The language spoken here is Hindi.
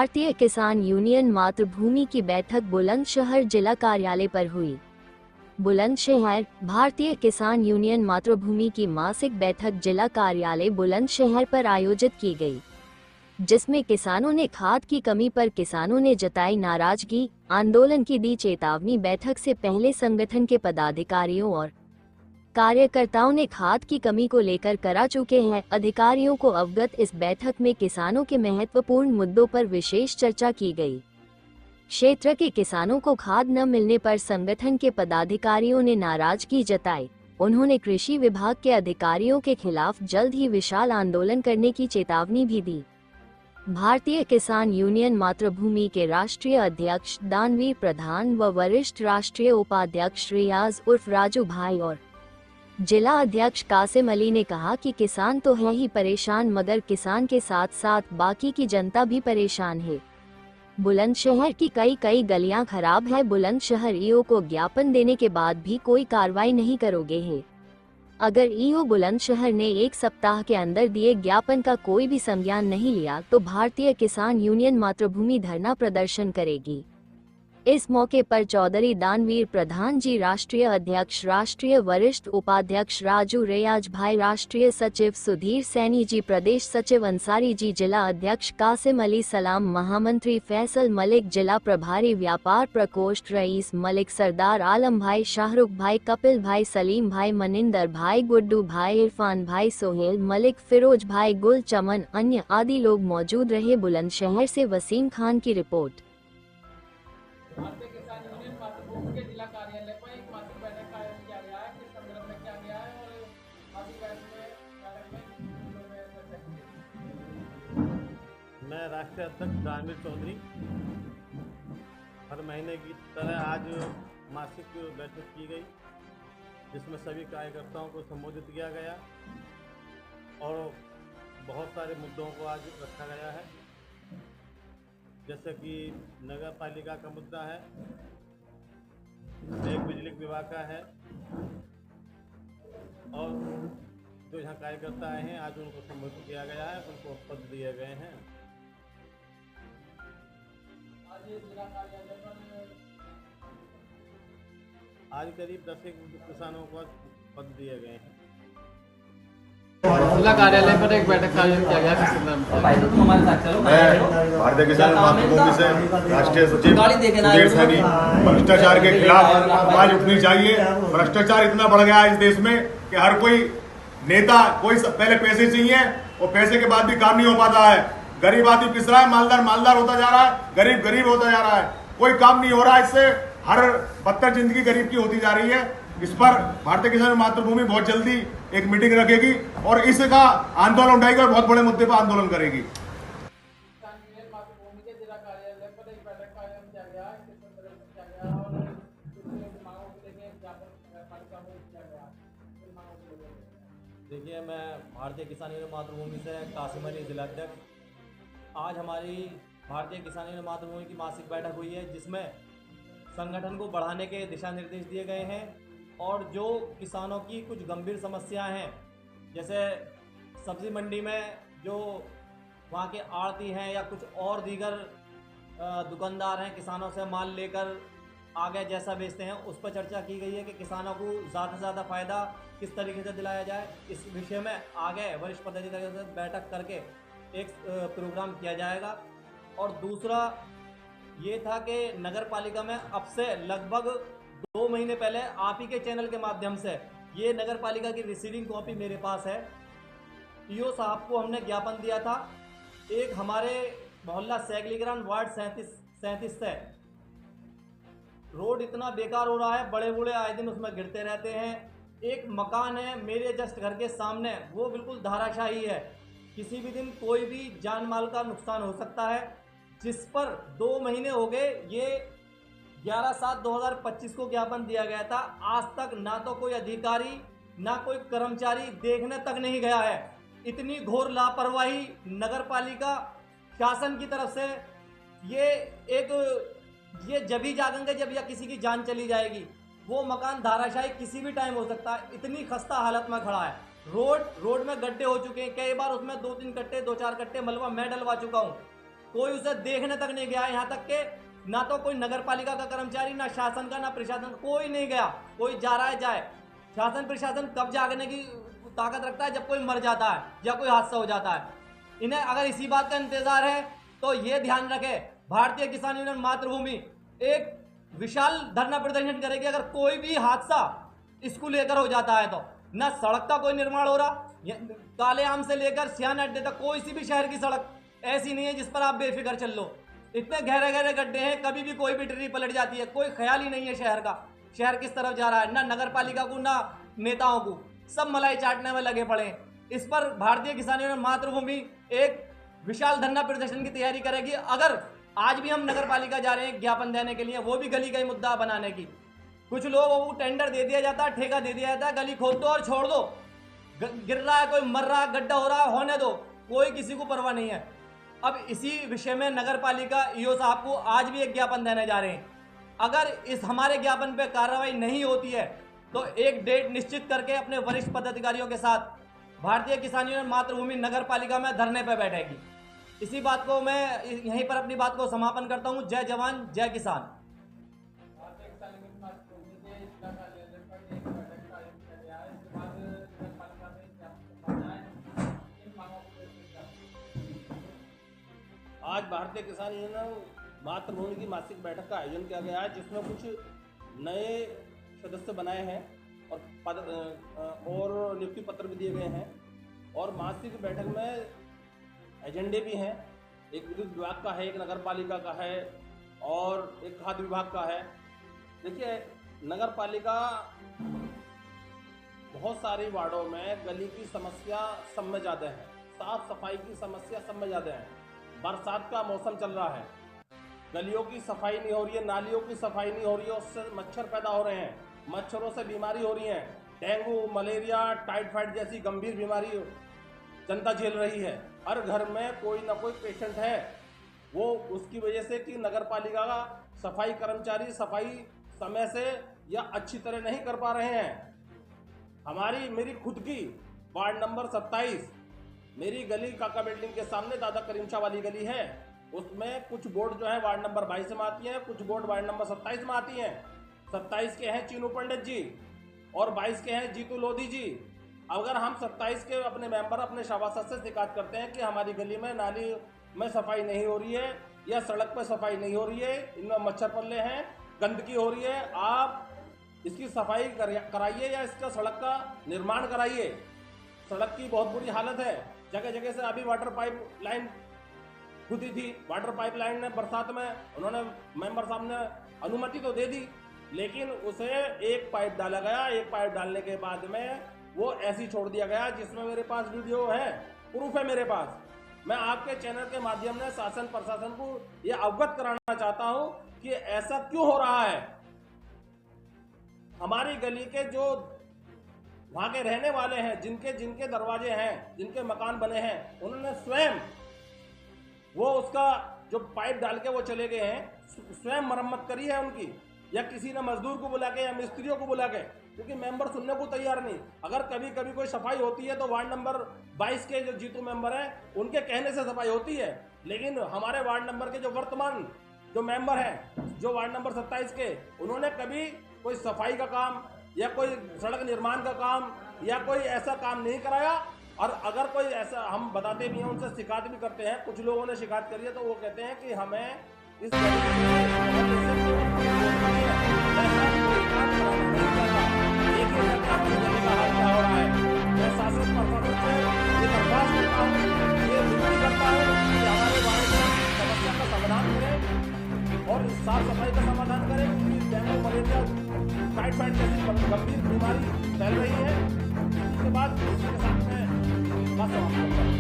भारतीय किसान यूनियन मातृभूमि की बैठक बुलंदशहर जिला कार्यालय पर हुई। बुलंदशहर भारतीय किसान यूनियन मातृभूमि की मासिक बैठक जिला कार्यालय बुलंदशहर पर आयोजित की गई, जिसमें किसानों ने खाद की कमी पर किसानों ने जताई नाराजगी, आंदोलन की दी चेतावनी। बैठक से पहले संगठन के पदाधिकारियों और कार्यकर्ताओं ने खाद की कमी को लेकर करा चुके हैं अधिकारियों को अवगत। इस बैठक में किसानों के महत्वपूर्ण मुद्दों पर विशेष चर्चा की गई। क्षेत्र के किसानों को खाद न मिलने पर संगठन के पदाधिकारियों ने नाराजगी जताई। उन्होंने कृषि विभाग के अधिकारियों के खिलाफ जल्द ही विशाल आंदोलन करने की चेतावनी भी दी। भारतीय किसान यूनियन मातृभूमि के राष्ट्रीय अध्यक्ष दानवीर प्रधान व वरिष्ठ राष्ट्रीय उपाध्यक्ष रियाज उर्फ राजू भाई और जिला अध्यक्ष कासिम अली ने कहा कि किसान तो है ही परेशान, मगर किसान के साथ साथ बाकी की जनता भी परेशान है। बुलंदशहर की कई गलियां खराब है। बुलंदशहर ईओ को ज्ञापन देने के बाद भी कोई कार्रवाई नहीं करोगे है। अगर ईओ बुलंदशहर ने 1 सप्ताह के अंदर दिए ज्ञापन का कोई भी संज्ञान नहीं लिया तो भारतीय किसान यूनियन मातृभूमि धरना प्रदर्शन करेगी। इस मौके पर चौधरी दानवीर प्रधान जी, राष्ट्रीय अध्यक्ष, राष्ट्रीय वरिष्ठ उपाध्यक्ष राजू रियाज भाई, राष्ट्रीय सचिव सुधीर सैनी जी, प्रदेश सचिव अंसारी जी, जिला अध्यक्ष कासिम अली सलाम, महामंत्री फैसल मलिक, जिला प्रभारी व्यापार प्रकोष्ठ रईस मलिक, सरदार आलम भाई, शाहरुख भाई, कपिल भाई, सलीम भाई, मनिंदर भाई, गुड्डू भाई, इरफान भाई, सोहेल मलिक, फिरोज भाई, गुल चमन, अन्य आदि लोग मौजूद रहे। बुलंदशहर से वसीम खान की रिपोर्ट। भारतीय किसान यूनियन मातृभूमि के जिला कार्यालय पर एक मासिक बैठक का आयोजन किया गया है। किस संदर्भ में किया गया है और मासिक बैठक में मैं राष्ट्रीय अध्यक्ष दानवीर चौधरी। हर महीने की तरह आज मासिक बैठक की गई, जिसमें सभी कार्यकर्ताओं को संबोधित किया गया और बहुत सारे मुद्दों को आज रखा गया है, जैसे कि नगर पालिका का मुद्दा है, एक बिजली विभाग का है और जो यहाँ कार्यकर्ता आए हैं आज उनको संबोधित किया गया है, उनको पद दिए गए हैं। आज करीब 10 किसानों को पद दिए गए हैं। जिला कार्यालय पर एक बैठक का आयोजन किया गया है। मैं भारतीय किसान मातृभूमि से राष्ट्रीय सचिव सुधीर सैनी। भ्रष्टाचार के खिलाफ आवाज उठनी चाहिए। भ्रष्टाचार इतना बढ़ गया है इस देश में कि हर कोई नेता पहले पैसे चाहिए और पैसे के बाद भी काम नहीं हो पाता है। गरीब आदमी पिस रहा है, मालदार होता जा रहा है, गरीब होता जा रहा है, कोई काम नहीं हो रहा है। इससे हर बदतर जिंदगी गरीब की होती जा रही है। इस पर भारतीय किसान मातृभूमि बहुत जल्दी एक मीटिंग रखेगी और इसका आंदोलन उठाएगी और बहुत बड़े मुद्दे पर आंदोलन करेगी। देखिए, मैं भारतीय किसान यूनियन मातृभूमि से कासिम अली, जिला अध्यक्ष। आज हमारी भारतीय किसान यूनियन मातृभूमि की मासिक बैठक हुई है, जिसमें संगठन को बढ़ाने के दिशा निर्देश दिए गए हैं और जो किसानों की कुछ गंभीर समस्याएं हैं, जैसे सब्जी मंडी में जो वहाँ के आड़ती हैं या कुछ और दीगर दुकानदार हैं, किसानों से माल लेकर आगे जैसा बेचते हैं, उस पर चर्चा की गई है कि किसानों को ज़्यादा से ज़्यादा फ़ायदा किस तरीके से दिलाया जाए। इस विषय में आगे वरिष्ठ पदाधिकारियों से बैठक करके एक प्रोग्राम किया जाएगा। और दूसरा ये था कि नगर पालिका में अब से लगभग 2 महीने पहले आप ही के चैनल के माध्यम से ये नगर पालिका की रिसीविंग कॉपी मेरे पास है। ईओ साहब को हमने ज्ञापन दिया था। एक हमारे मोहल्ला सैगलीग्राम वार्ड 37 से रोड इतना बेकार हो रहा है, बड़े बूढ़े आए दिन उसमें गिरते रहते हैं। एक मकान है मेरे जस्ट घर के सामने, वो बिल्कुल धाराशाही है, किसी भी दिन कोई भी जान माल का नुकसान हो सकता है, जिस पर 2 महीने हो गए। ये 11/7/2025 को ज्ञापन दिया गया था। आज तक ना तो कोई अधिकारी ना कोई कर्मचारी देखने तक नहीं गया है। इतनी घोर लापरवाही नगर पालिका शासन की तरफ से। ये जब ही जागेंगे जब या किसी की जान चली जाएगी। वो मकान धाराशाही किसी भी टाइम हो सकता है, इतनी खस्ता हालत में खड़ा है। रोड में गड्ढे हो चुके हैं, कई बार उसमें 2-3 कट्टे 2-4 कट्टे मलबा मैं डलवा चुका हूँ। कोई उसे देखने तक नहीं गया। यहाँ तक के ना तो कोई नगर पालिका का कर्मचारी, ना शासन का, ना प्रशासन का, कोई नहीं गया। कोई जा रहा है जाए। शासन प्रशासन कब जागने की ताकत रखता है? जब कोई मर जाता है या कोई हादसा हो जाता है। इन्हें अगर इसी बात का इंतजार है तो ये ध्यान रखे, भारतीय किसान यूनियन मातृभूमि एक विशाल धरना प्रदर्शन करेगी अगर कोई भी हादसा इसको लेकर हो जाता है तो। ना सड़क का कोई निर्माण हो रहा, काले आम से लेकर सियान अड्डे तक कोई सी भी शहर की सड़क ऐसी नहीं है जिस पर आप बेफिक्र चल लो। इतने गहरे गहरे गड्ढे हैं, कभी भी कोई भी ट्री पलट जाती है। कोई ख्याल ही नहीं है शहर का, शहर किस तरफ जा रहा है। ना नगर पालिका को, ना नेताओं को, सब मलाई चाटने में लगे पड़े हैं। इस पर भारतीय किसान यूनियन मातृभूमि एक विशाल धरना प्रदर्शन की तैयारी करेगी। अगर आज भी हम नगर पालिका जा रहे हैं ज्ञापन देने के लिए, वो भी गली का ही मुद्दा बनाने की। कुछ लोगों को टेंडर दे दिया जाता है, ठेका दे दिया जाता है, गली खोद दो और छोड़ दो। गिर रहा है कोई, मर रहा है, गड्ढा हो रहा है, होने दो, कोई किसी को परवाह नहीं है। अब इसी विषय में नगर पालिका ईओ साहब को आज भी एक ज्ञापन देने जा रहे हैं। अगर इस हमारे ज्ञापन पे कार्रवाई नहीं होती है तो एक डेट निश्चित करके अपने वरिष्ठ पदाधिकारियों के साथ भारतीय किसान यूनियन मातृभूमि नगर पालिका में धरने पर बैठेगी। इसी बात को मैं यहीं पर अपनी बात को समापन करता हूं। जय जवान जय किसान। भारतीय किसान यूनियन मातृभूमि के जिला कार्यालय पर एक बैठक का आयोजन किया गया है। इसके बाद नगर पालिका में क्या है, इन मांगों को लेकर क्या? आज भारतीय किसान यूनियन मातृभूमि की मासिक बैठक का आयोजन किया गया है, जिसमें कुछ नए सदस्य बनाए हैं और पद और नियुक्ति पत्र भी दिए गए हैं। और मासिक बैठक में एजेंडे भी हैं, एक विद्युत विभाग का है, एक नगर पालिका का है और एक खाद्य विभाग का है। देखिए, नगर पालिका बहुत सारे वार्डों में गली की समस्या सब में ज़्यादा है, साफ सफाई की समस्या सब में ज़्यादा है। बरसात का मौसम चल रहा है, गलियों की सफाई नहीं हो रही है, नालियों की सफाई नहीं हो रही है, उससे मच्छर पैदा हो रहे हैं, मच्छरों से बीमारी हो रही है। डेंगू, मलेरिया, टाइफाइड जैसी गंभीर बीमारी जनता झेल रही है। हर घर में कोई ना कोई पेशेंट है, वो उसकी वजह से कि नगर पालिका का सफाई कर्मचारी सफाई समय से या अच्छी तरह नहीं कर पा रहे हैं। मेरी खुद की वार्ड नंबर 27, मेरी गली काका बिल्डिंग के सामने दादा करीम शाह वाली गली है, उसमें कुछ बोर्ड जो है वार्ड नंबर 22 में आती हैं, कुछ बोर्ड वार्ड नंबर 27 में आती हैं। 27 के हैं चीनू पंडित जी और 22 के हैं जीतू लोधी जी। अगर हम 27 के अपने मेंबर अपने सभासद से शिकायत करते हैं कि हमारी गली में नाली में सफाई नहीं हो रही है या सड़क पर सफाई नहीं हो रही है, इनमें मच्छर पल्ले हैं, गंदगी हो रही है, आप इसकी सफाई कराइए या इसका सड़क का निर्माण कराइए। सड़क की बहुत बुरी हालत है, जगह जगह से अभी वाटर पाइप लाइन खुदी थी, वाटर पाइप लाइन ने बरसात में उन्होंने मेंबर साहब ने अनुमति तो दे दी, लेकिन उसे एक पाइप डाला गया। एक पाइप डालने के बाद में वो ऐसी छोड़ दिया गया, जिसमें मेरे पास वीडियो है, प्रूफ है मेरे पास। मैं आपके चैनल के माध्यम से शासन प्रशासन को यह अवगत कराना चाहता हूं कि ऐसा क्यों हो रहा है। हमारी गली के जो वहां के रहने वाले हैं, जिनके जिनके दरवाजे हैं, जिनके मकान बने हैं, उन्होंने स्वयं वो उसका जो पाइप डाल के वो चले गए हैं, स्वयं मरम्मत करी है उनकी, या किसी ने मजदूर को बुला के या मिस्त्रियों को बुला के, क्योंकि मेंबर सुनने को तैयार नहीं। अगर कभी कभी कोई सफाई होती है तो वार्ड नंबर 22 के जो जीतू मेंबर हैं उनके कहने से सफाई होती है, लेकिन हमारे वार्ड नंबर के जो वर्तमान जो मेंबर हैं, जो वार्ड नंबर 27 के, उन्होंने कभी कोई सफाई का काम या कोई सड़क निर्माण का काम या कोई ऐसा काम नहीं कराया। और अगर कोई ऐसा, हम बताते भी हैं, उनसे शिकायत भी करते हैं, कुछ लोगों ने शिकायत करी है, तो वो कहते हैं कि हमें इस और साफ सफाई का समाधान करें, क्योंकि डेंगू, मलेरिया, टाइफाइड जैसी गंभीर बीमारी फैल रही है। इसके बाद इसके साथ में बात समाप्त करता हूं।